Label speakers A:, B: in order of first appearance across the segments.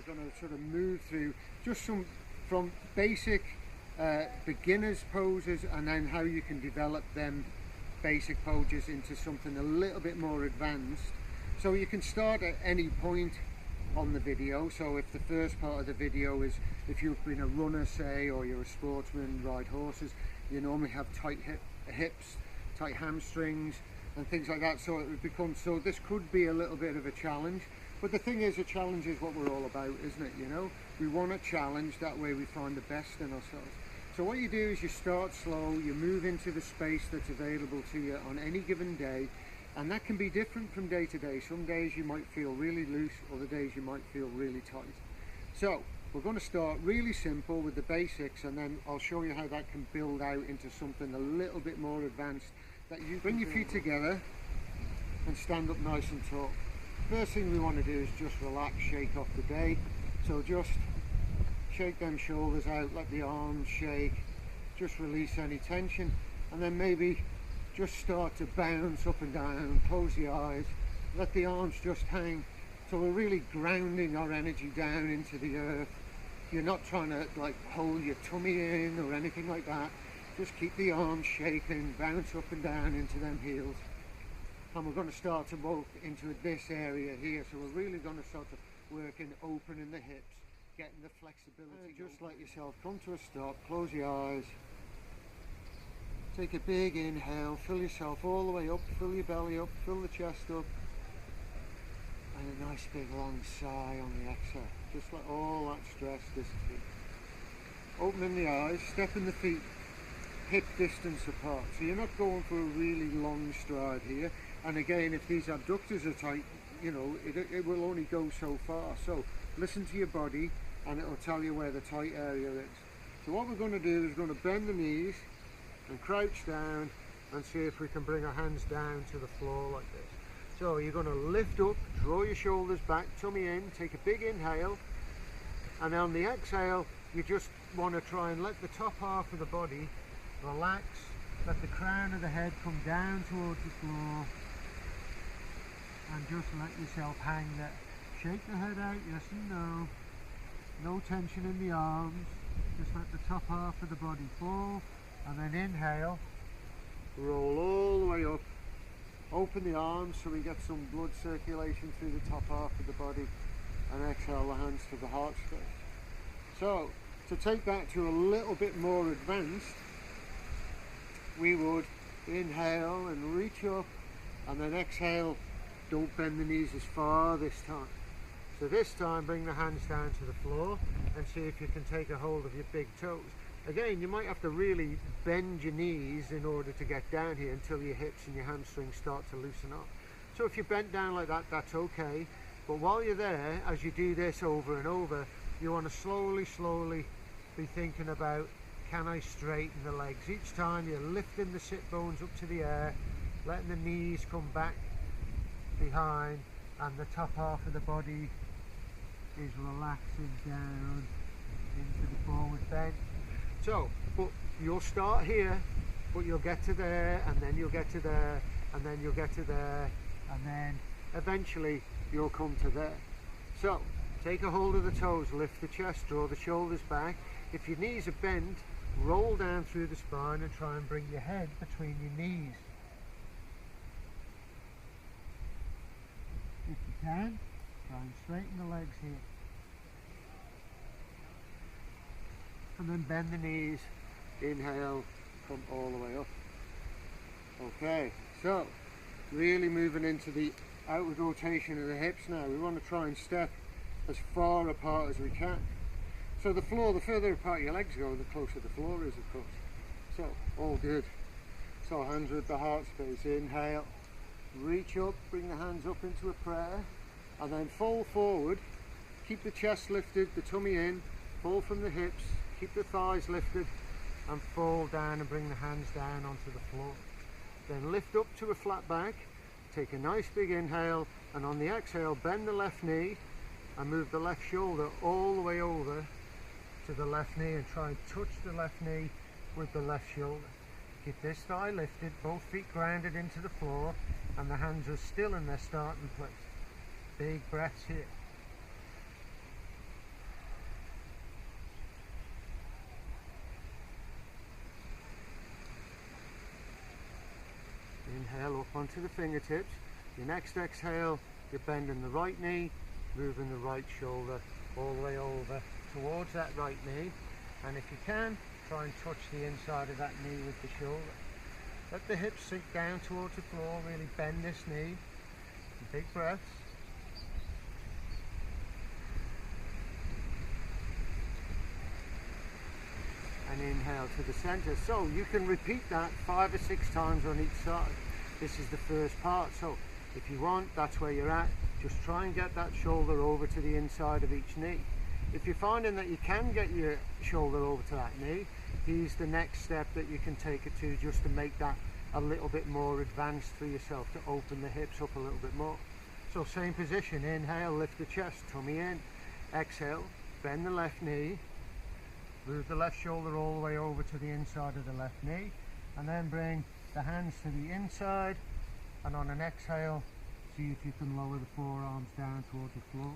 A: we're going to sort of move through just some from basic beginners poses, and then how you can develop them basic poses into something a little bit more advanced. So you can start at any point on the video. So if the first part of the video is if you've been a runner, say, or you're a sportsman, ride horses, you normally have tight hips, tight hamstrings and things like that, so it would become, so this could be a little bit of a challenge. But the thing is, a challenge is what we're all about, isn't it? You know, we want a challenge, that way we find the best in ourselves. So what you do is you start slow, you move into the space that's available to you on any given day, and that can be different from day to day. Some days you might feel really loose, other days you might feel really tight. So we're going to start really simple with the basics, and then I'll show you how that can build out into something a little bit more advanced. That you bring your feet together and stand up nice and tall. First thing we want to do is just relax, shake off the day. So just shake them shoulders out, let the arms shake, just release any tension, and then maybe just start to bounce up and down, close the eyes, let the arms just hang. So we're really grounding our energy down into the earth. You're not trying to like hold your tummy in or anything like that. Just keep the arms shaking, bounce up and down into them heels. And we're going to start to move into this area here. So we're really going to start to work in opening the hips, getting the flexibility. Just let yourself come to a stop, close your eyes. Take a big inhale, fill yourself all the way up, fill your belly up, fill the chest up. And a nice big long sigh on the exhale. Just let all that stress dissipate. Opening the eyes, stepping the feet hip distance apart. So you're not going for a really long stride here. And again, if these abductors are tight, you know, it will only go so far. So listen to your body and it'll tell you where the tight area is. So what we're going to do is going to bend the knees and crouch down and see if we can bring our hands down to the floor like this. So you're going to lift up, draw your shoulders back, tummy in, take a big inhale, and on the exhale you just want to try and let the top half of the body relax, let the crown of the head come down towards the floor, and just let yourself hang there. Shake the head out, yes and no. No tension in the arms, just let the top half of the body fall, and then inhale, roll all the way up, open the arms so we get some blood circulation through the top half of the body, and exhale the hands to the heart space. So to take that to a little bit more advanced, we would inhale and reach up, and then exhale, don't bend the knees as far this time. So this time bring the hands down to the floor and see if you can take a hold of your big toes. Again, you might have to really bend your knees in order to get down here until your hips and your hamstrings start to loosen up. So if you're bent down like that, that's okay. But while you're there, as you do this over and over, you want to slowly be thinking about, can I straighten the legs? Each time you're lifting the sit bones up to the air, letting the knees come back behind, and the top half of the body is relaxing down into the forward bend. So, but you'll start here, but you'll get to there, and then you'll get to there, and then you'll get to there, and then eventually you'll come to there. So, take a hold of the toes, lift the chest, draw the shoulders back. If your knees are bent, roll down through the spine and try and bring your head between your knees. If you can, try and straighten the legs here. And then bend the knees, inhale, come all the way up. Okay, so really moving into the outward rotation of the hips now. We want to try and step as far apart as we can. So the floor, the further apart your legs go, the closer the floor is, of course. So, all good. So hands with the heart space, inhale, reach up, bring the hands up into a prayer, and then fall forward, keep the chest lifted, the tummy in, fall from the hips, keep the thighs lifted, and fall down and bring the hands down onto the floor. Then lift up to a flat back, take a nice big inhale, and on the exhale, bend the left knee, and move the left shoulder all the way over to the left knee, and try and touch the left knee with the left shoulder. Keep this thigh lifted, both feet grounded into the floor, and the hands are still in their starting place. Big breaths here. Inhale up onto the fingertips. Your next exhale, you're bending the right knee, moving the right shoulder all the way over towards that right knee. And if you can, try and touch the inside of that knee with the shoulder. Let the hips sink down towards the floor, really bend this knee. Big breaths. And inhale to the center. So you can repeat that 5 or 6 times on each side. This is the first part. So if you want, that's where you're at. Just try and get that shoulder over to the inside of each knee. If you're finding that you can get your shoulder over to that knee, here's the next step that you can take it to, just to make that a little bit more advanced for yourself, to open the hips up a little bit more. So same position, inhale, lift the chest, tummy in. Exhale, bend the left knee. Move the left shoulder all the way over to the inside of the left knee, and then bring the hands to the inside, and on an exhale, see if you can lower the forearms down towards the floor.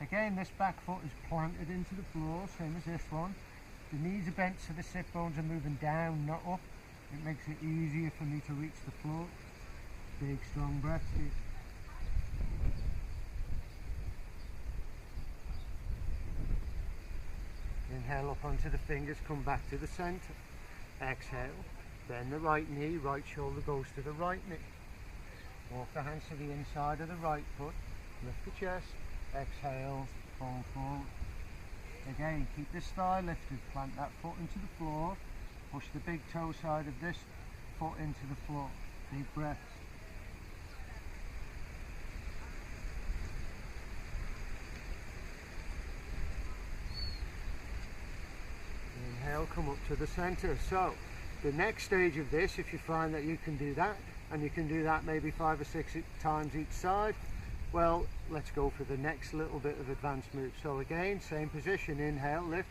A: Again, this back foot is planted into the floor, same as this one. The knees are bent so the sit bones are moving down, not up. It makes it easier for me to reach the floor. Big, strong breaths here. Inhale up onto the fingers, come back to the center. Exhale, bend the right knee, right shoulder goes to the right knee. Walk the hands to the inside of the right foot, lift the chest, exhale, fold forward. Again, keep this thigh lifted, plant that foot into the floor, push the big toe side of this foot into the floor. Deep breaths. Inhale, come up to the center. So the next stage of this, if you find that you can do that, and you can do that maybe 5 or 6 times each side, well, let's go for the next little bit of advanced move. So again, same position, inhale, lift.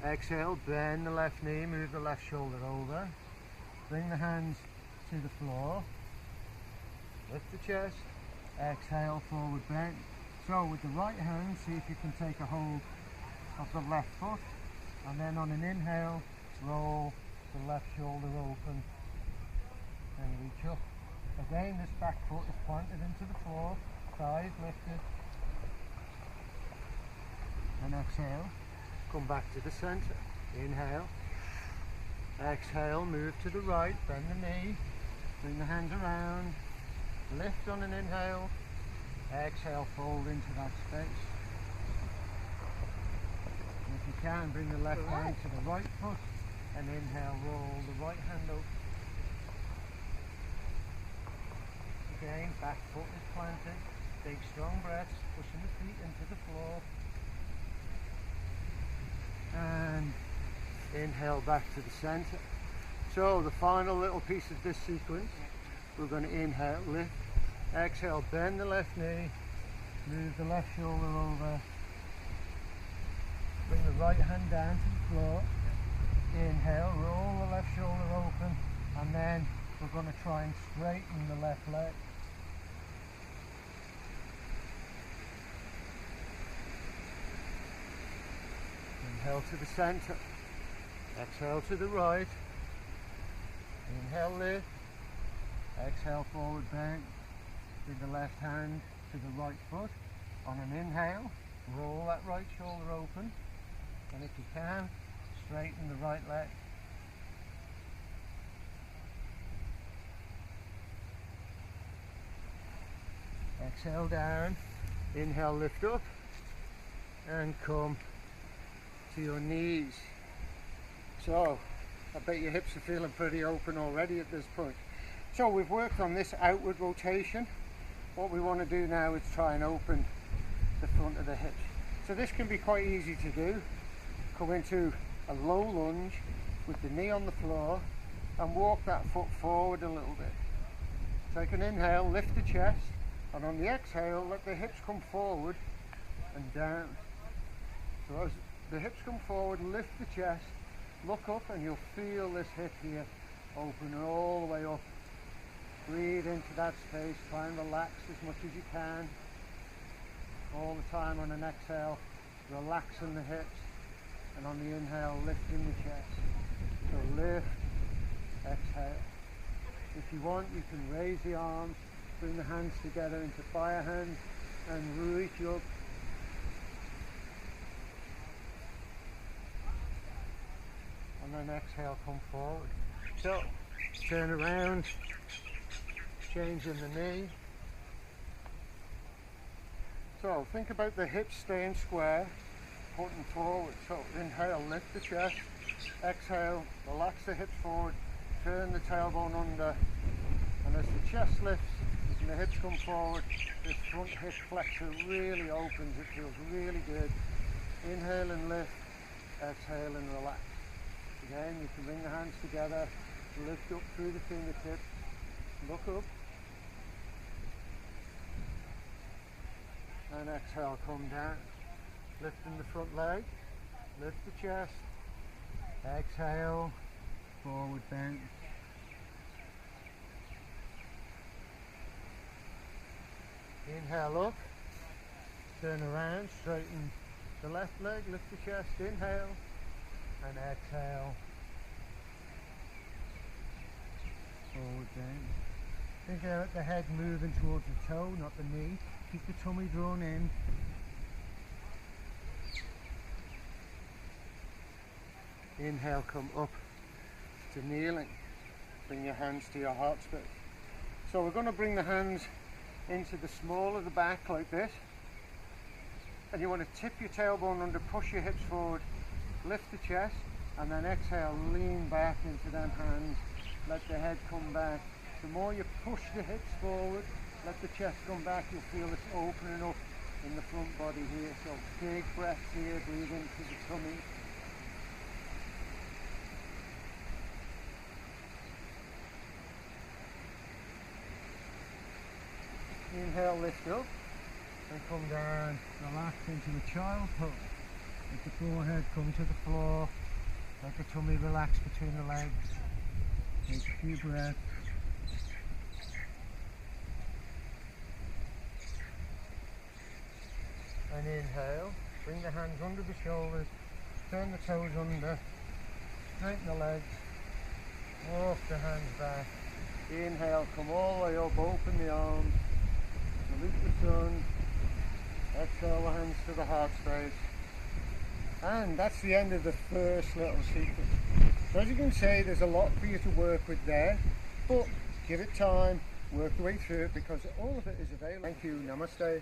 A: Exhale, bend the left knee, move the left shoulder over. Bring the hands to the floor. Lift the chest. Exhale, forward bend. So with the right hand, see if you can take a hold of the left foot. And then on an inhale, roll the left shoulder open and reach up. Again, this back foot is planted into the floor, thighs lifted. And exhale, come back to the center. Inhale. Exhale, move to the right, bend the knee, bring the hands around, lift on an inhale. Exhale, fold into that space. And if you can, bring the left hand to the right foot and inhale, roll the right hand up. Again, back foot is planted, big strong breaths, pushing the feet into the floor. And inhale back to the center. So the final little piece of this sequence, we're going to inhale, lift, exhale, bend the left knee, move the left shoulder over, bring the right hand down to the floor, inhale, roll the left shoulder open, and then we're going to try and straighten the left leg. Inhale to the center, exhale to the right, inhale lift, exhale forward bend, bring the left hand to the right foot. On an inhale, roll that right shoulder open, and if you can, straighten the right leg. Exhale down, inhale lift up, and come to your knees. So I bet your hips are feeling pretty open already at this point. So we've worked on this outward rotation. What we want to do now is try and open the front of the hips. So this can be quite easy to do. Come into a low lunge with the knee on the floor and walk that foot forward a little bit. Take an inhale, lift the chest, and on the exhale let the hips come forward and down. So as the hips come forward, lift the chest, look up, and you'll feel this hip here open all the way up. Breathe into that space, try and relax as much as you can. All the time on an exhale, relaxing the hips, and on the inhale, lifting the chest. So lift, exhale. If you want, you can raise the arms, bring the hands together into fire hands and reach up. And then exhale, come forward. So, turn around, changing the knee. So, think about the hips staying square, putting forward. So, inhale, lift the chest. Exhale, relax the hips forward, turn the tailbone under. And as the chest lifts and the hips come forward, this front hip flexor really opens. It feels really good. Inhale and lift, exhale and relax. Again, you can bring the hands together, lift up through the fingertips, look up, and exhale, come down. Lifting the front leg, lift the chest, exhale, forward bend. Inhale up, turn around, straighten the left leg, lift the chest, inhale, and exhale, forward bend. Think about the head moving towards the toe, not the knee. Keep the tummy drawn in. Inhale, come up to kneeling. Bring your hands to your heart space. So we're going to bring the hands into the small of the back like this. And you want to tip your tailbone under, push your hips forward, lift the chest, and then exhale, lean back into them hands. Let the head come back. The more you push the hips forward, let the chest come back, you'll feel it's opening up in the front body here. So big breaths here, breathe into the tummy. Inhale, lift up, and come down, relax into a child pose. Let the forehead come to the floor, let the tummy relax between the legs. Take a few breaths. And inhale, bring the hands under the shoulders, turn the toes under, straighten the legs, walk the hands back. Inhale, come all the way up, open the arms, salute the sun, exhale the hands to the heart space. And that's the end of the first little sequence. So as you can see, there's a lot for you to work with there, but give it time, work the way through it, because all of it is available. Thank you, namaste.